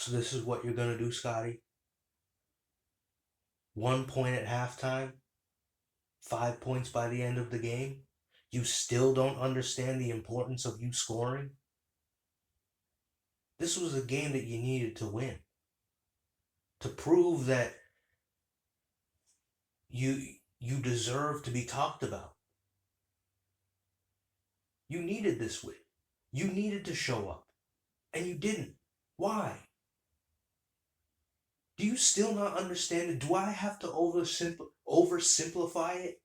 So this is what you're going to do, Scottie. 1 point at halftime, 5 points by the end of the game. You still don't understand the importance of you scoring? This was a game that you needed to win. To prove that you deserve to be talked about. You needed this win. You needed to show up. And you didn't. Why? Do you still not understand it? Do I have to oversimplify it?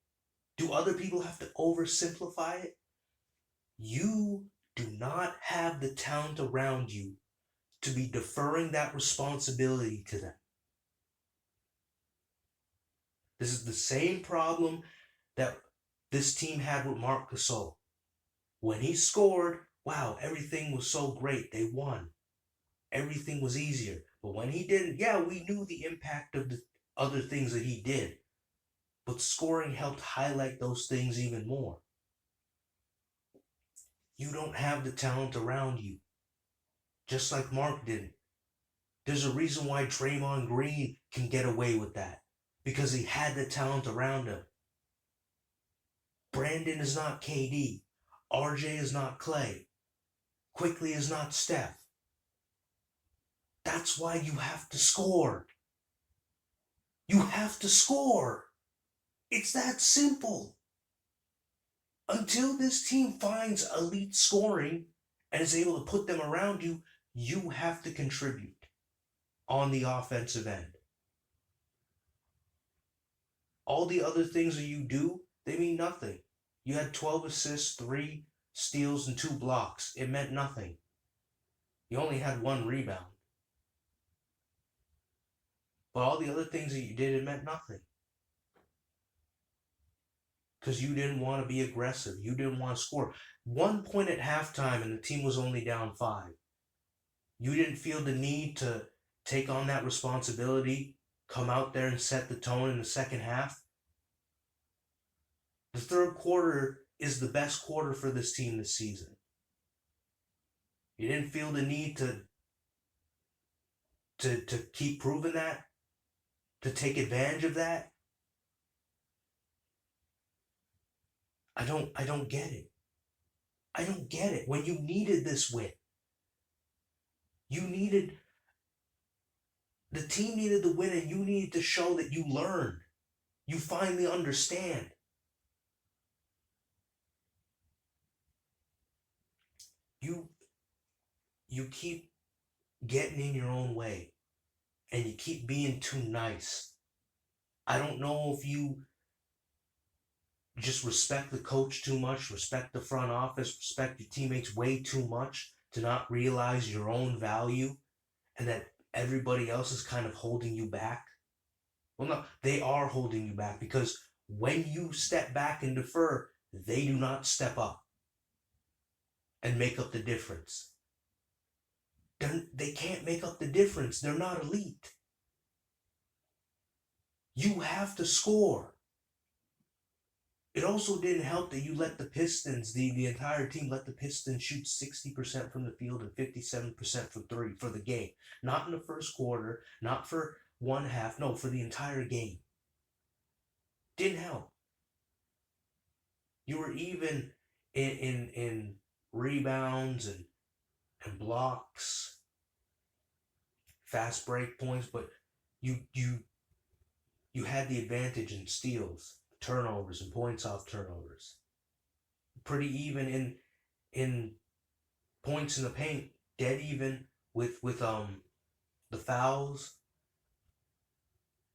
Do other people have to oversimplify it? You do not have the talent around you to be deferring that responsibility to them. This is the same problem that this team had with Marc Gasol. When he scored, wow, everything was so great. They won. Everything was easier. But when he didn't, yeah, we knew the impact of the other things that he did. But scoring helped highlight those things even more. You don't have the talent around you. Just like Mark didn't. There's a reason why Draymond Green can get away with that. Because he had the talent around him. Brandon is not KD. RJ is not Clay. Quickly is not Steph. That's why you have to score. You have to score. It's that simple. Until this team finds elite scoring and is able to put them around you, you have to contribute on the offensive end. All the other things that you do, they mean nothing. You had 12 assists, 3 steals, and 2 blocks. It meant nothing. You only had 1 rebound. But all the other things that you did, it meant nothing. Because you didn't want to be aggressive. You didn't want to score. 1 point at halftime and the team was only down 5. You didn't feel the need to take on that responsibility, come out there and set the tone in the second half. The third quarter is the best quarter for this team this season. You didn't feel the need to keep proving that, to take advantage of that. I don't get it. I don't get it. When you needed this win, the team needed the win and you needed to show that you learned. You finally understand. You keep getting in your own way and you keep being too nice. I don't know if you just respect the coach too much, respect the front office, respect your teammates way too much to not realize your own value and that everybody else is kind of holding you back. Well, no, they are holding you back because when you step back and defer, they do not step up and make up the difference. They can't make up the difference. They're not elite. You have to score. It also didn't help that you let the Pistons, the entire team let the Pistons shoot 60% from the field and 57% from 3 for the game. Not in the first quarter, not for one half, no, for the entire game. Didn't help. You were even in rebounds and blocks, fast break points, but you had the advantage in steals, turnovers, and points off turnovers. Pretty even in points in the paint, dead even with the fouls.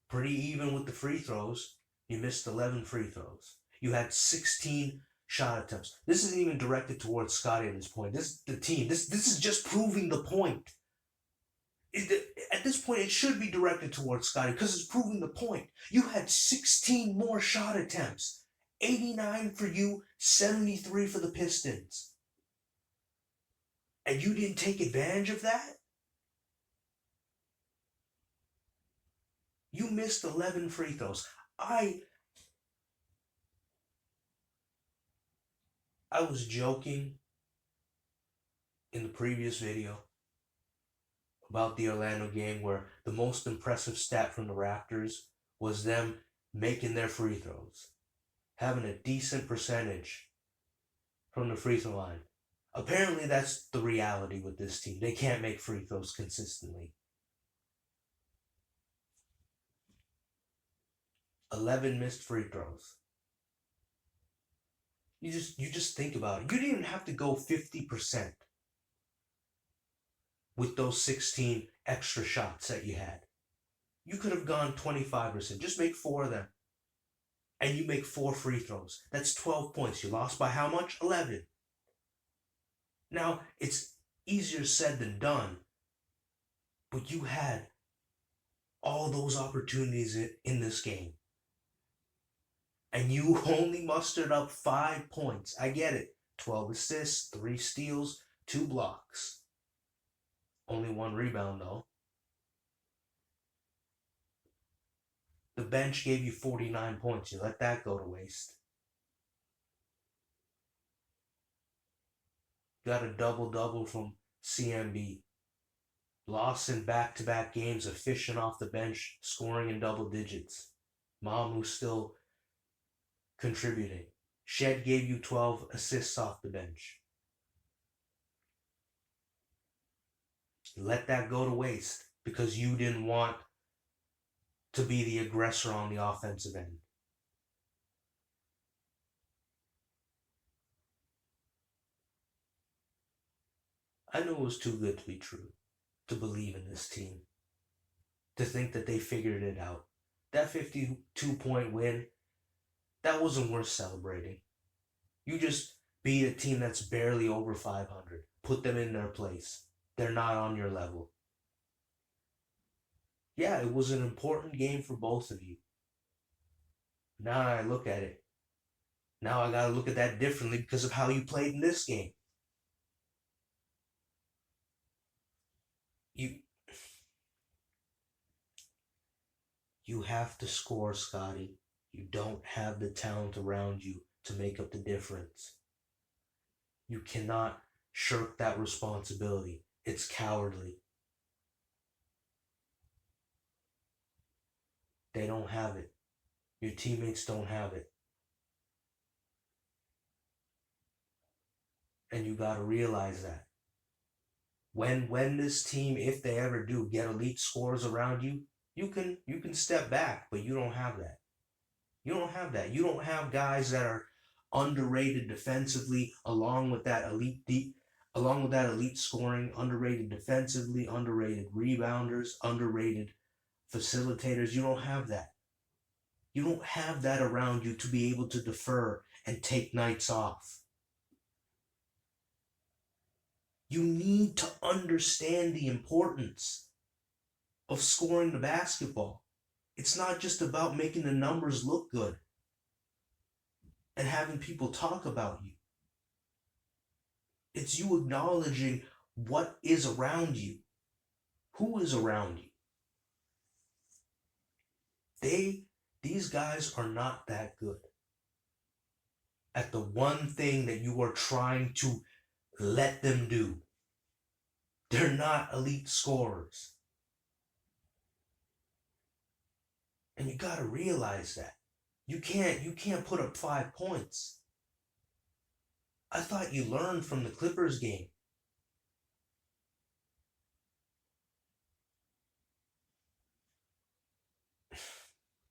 Pretty even with the free throws. You missed 11 free throws. You had 16 shot attempts. This isn't even directed towards Scottie at this point. The team. This is just proving the point. At this point, it should be directed towards Scottie because it's proving the point. You had 16 more shot attempts. 89 for you, 73 for the Pistons. And you didn't take advantage of that? You missed 11 free throws. I was joking in the previous video about the Orlando game where the most impressive stat from the Raptors was them making their free throws, having a decent percentage from the free throw line. Apparently, that's the reality with this team. They can't make free throws consistently. 11 missed free throws. You just think about it. You didn't even have to go 50% with those 16 extra shots that you had. You could have gone 25%. Just make four of them. And you make four free throws. That's 12 points. You lost by how much? 11. Now, it's easier said than done, but you had all those opportunities in this game. And you only mustered up 5 points. I get it. 12 assists, 3 steals, 2 blocks. Only 1 rebound, though. The bench gave you 49 points. You let that go to waste. Got a double-double from CMB. Lost in back-to-back games of fishing off the bench, scoring in double digits. Mamu still contributing. Shed gave you 12 assists off the bench. Let that go to waste because you didn't want to be the aggressor on the offensive end. I knew it was too good to be true to believe in this team, to think that they figured it out. That 52-point win, that wasn't worth celebrating. You just beat a team that's barely over 500. Put them in their place. They're not on your level. Yeah, it was an important game for both of you. Now I look at it. Now I gotta look at that differently because of how you played in this game. You you have to score, Scottie. You don't have the talent around you to make up the difference. You cannot shirk that responsibility. It's cowardly. They don't have it. Your teammates don't have it. And you got to realize that. When this team, if they ever do get elite scorers around you, you can step back, but you don't have that. You don't have that. You don't have guys that are underrated defensively along with that elite scoring, underrated defensively, underrated rebounders, underrated facilitators. You don't have that. You don't have that around you to be able to defer and take nights off. You need to understand the importance of scoring the basketball. It's not just about making the numbers look good and having people talk about you. It's you acknowledging what is around you, who is around you. These guys are not that good at the one thing that you are trying to let them do. They're not elite scorers. And you got to realize that. You can't put up 5 points. I thought you learned from the Clippers game.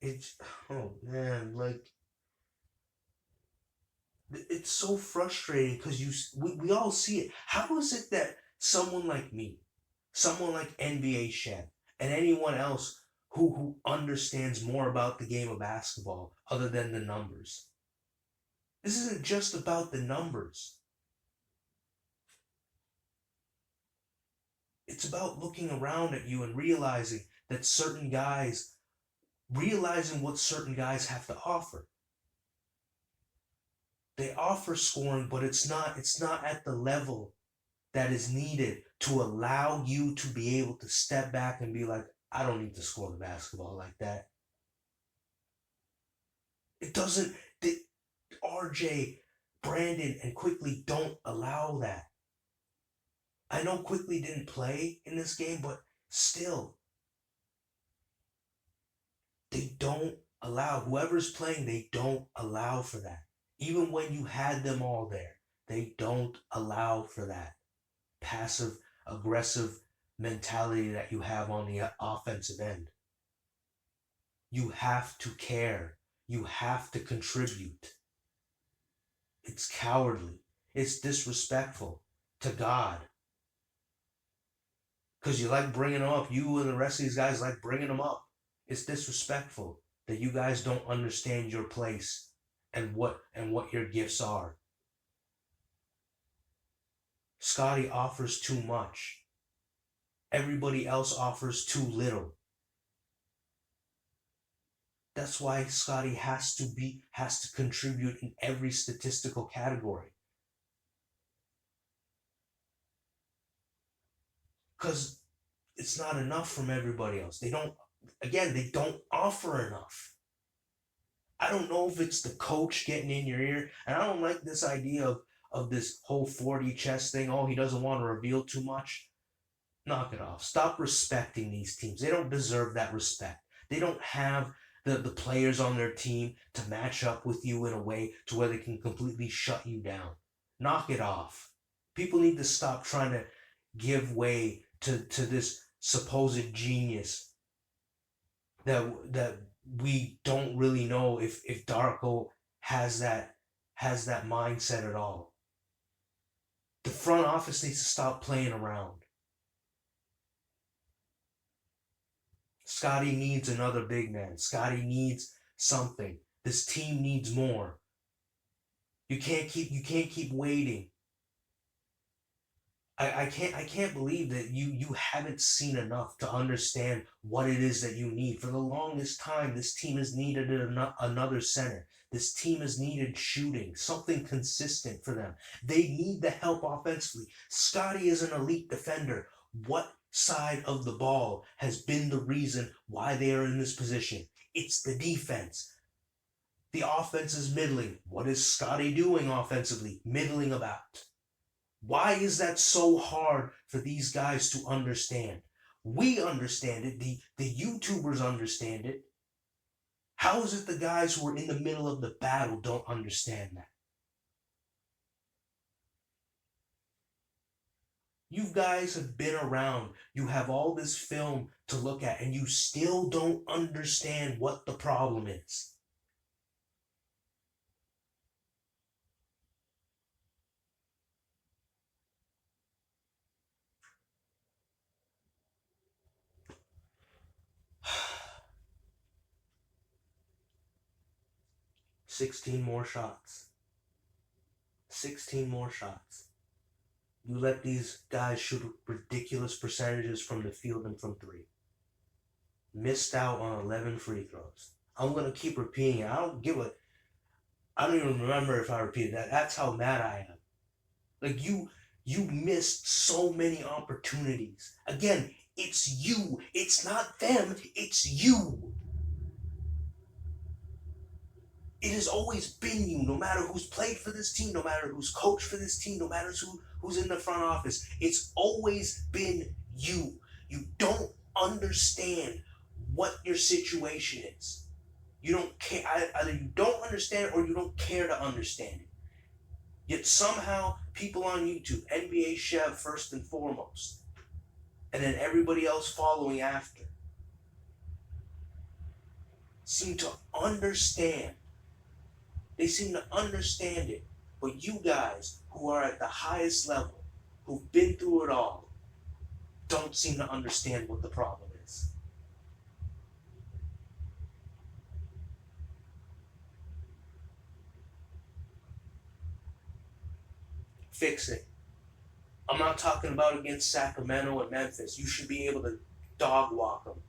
It's oh man, like it's so frustrating because we all see it. How is it that someone like me, someone like NBA Chef, and anyone else who understands more about the game of basketball other than the numbers, this isn't just about the numbers. It's about looking around at you and realizing what certain guys have to offer. They offer scoring, but it's not at the level that is needed to allow you to be able to step back and be like, I don't need to score the basketball like that. It doesn't. RJ, Brandon, and Quickly don't allow that. I know Quickly didn't play in this game, but still, they don't allow, whoever's playing, they don't allow for that. Even when you had them all there, they don't allow for that passive aggressive mentality that you have on the offensive end. You have to care. You have to contribute. It's cowardly. It's disrespectful to God. Because you like bringing them up. You and the rest of these guys like bringing them up. It's disrespectful that you guys don't understand your place and what your gifts are. Scottie offers too much. Everybody else offers too little. That's why Scottie has to contribute in every statistical category. Because it's not enough from everybody else. They don't offer enough. I don't know if it's the coach getting in your ear, and I don't like this idea of this whole 40 chess thing. Oh, he doesn't want to reveal too much. Knock it off. Stop respecting these teams. They don't deserve that respect. They don't have the players on their team to match up with you in a way to where they can completely shut you down. Knock it off. People need to stop trying to give way to this supposed genius that we don't really know if Darko has that mindset at all. The front office needs to stop playing around. Scottie needs another big man. Scottie needs something. This team needs more. You can't keep waiting. I can't believe that you haven't seen enough to understand what it is that you need. For the longest time, this team has needed another center. This team has needed shooting, something consistent for them. They need the help offensively. Scottie is an elite defender. What side of the ball has been the reason why they are in this position? It's the defense. The offense is middling. What is Scottie doing offensively? Middling about. Why is that so hard for these guys to understand? We understand it. The YouTubers understand it. How is it the guys who are in the middle of the battle don't understand that? You guys have been around. You have all this film to look at, and you still don't understand what the problem is. $16 more shots. 16 more shots. You let these guys shoot ridiculous percentages from the field and from three. Missed out on 11 free throws. I'm going to keep repeating it. I don't even remember if I repeated that. That's how mad I am. Like you missed so many opportunities. Again, it's you. It's not them. It's you. It has always been you, no matter who's played for this team, no matter who's coached for this team, no matter who's in the front office. It's always been you. You don't understand what your situation is. You don't care. Either you don't understand it or you don't care to understand it. Yet somehow people on YouTube, NBA Chev first and foremost, and then everybody else following after, seem to understand. They seem to understand it. But you guys who are at the highest level, who've been through it all, don't seem to understand what the problem is. Fix it. I'm not talking about against Sacramento and Memphis. You should be able to dog walk them.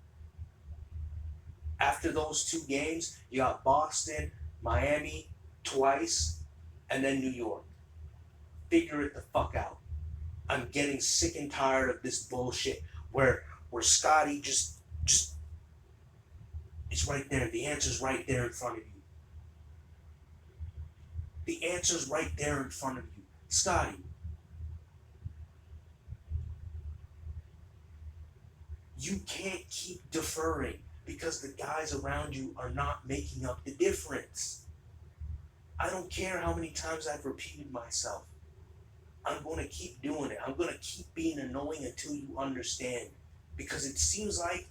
After those two games, you got Boston, Miami twice, and then New York. Figure it the fuck out. I'm getting sick and tired of this bullshit where Scottie just it's right there. The answer's right there in front of you. The answer's right there in front of you. Scottie, You can't keep deferring because the guys around you are not making up the difference. I don't care how many times I've repeated myself. I'm going to keep doing it. I'm going to keep being annoying until you understand. Because it seems like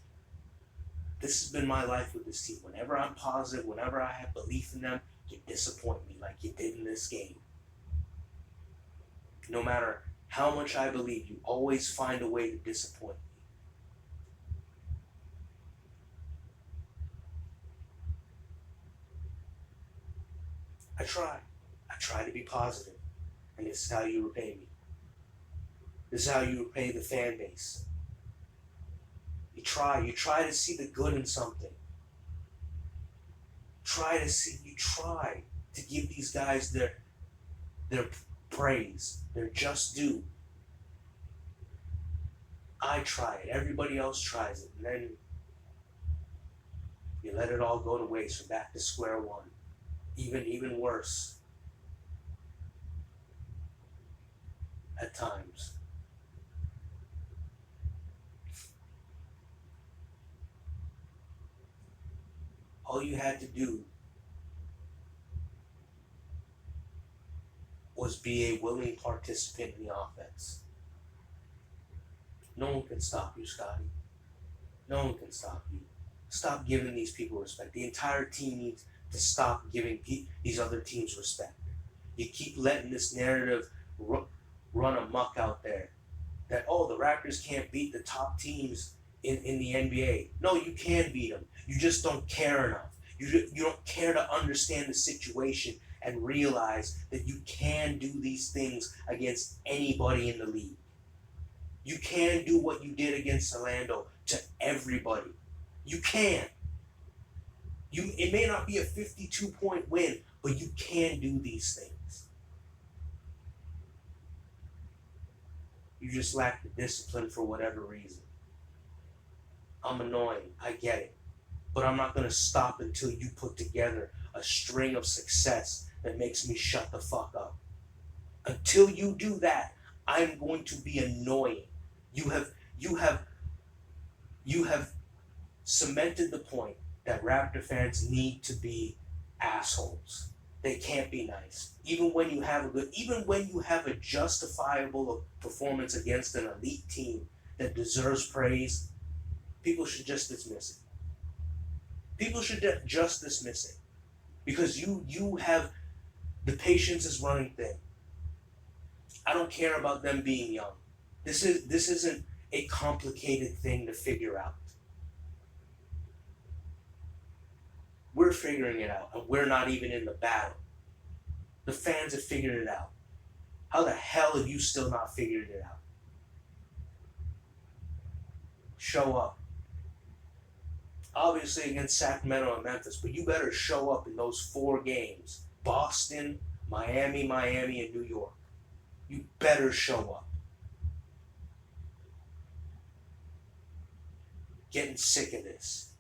this has been my life with this team. Whenever I'm positive, whenever I have belief in them, you disappoint me like you did in this game. No matter how much I believe, you always find a way to disappoint me. I try. I try to be positive, and this is how you repay me. This is how you repay the fan base. You try to see the good in something. You try to give these guys their praise, their just due. I try it, everybody else tries it, and then you let it all go to waste. We're back to square one. Even worse at times. All you had to do was be a willing participant in the offense. No one can stop you, Scottie. No one can stop you. Stop giving these people respect. The entire team needs to stop giving these other teams respect. You keep letting this narrative run amok out there that, oh, the Raptors can't beat the top teams in the NBA. No, you can beat them. You just don't care enough. You don't care to understand the situation and realize that you can do these things against anybody in the league. You can do what you did against Orlando to everybody. You can. It may not be a 52-point win, but you can do these things. You just lack the discipline for whatever reason. I'm annoying. I get it. But I'm not going to stop until you put together a string of success that makes me shut the fuck up. Until you do that, I'm going to be annoying. You have cemented the point that Raptor fans need to be assholes. They can't be nice. Even when you have a justifiable performance against an elite team that deserves praise, people should just dismiss it. People should just dismiss it. Because you have the patience is running thin. I don't care about them being young. This isn't a complicated thing to figure out. We're figuring it out, and we're not even in the battle. The fans have figured it out. How the hell have you still not figured it out? Show up. Obviously against Sacramento and Memphis, but you better show up in those 4 games. Boston, Miami, and New York. You better show up. Getting sick of this.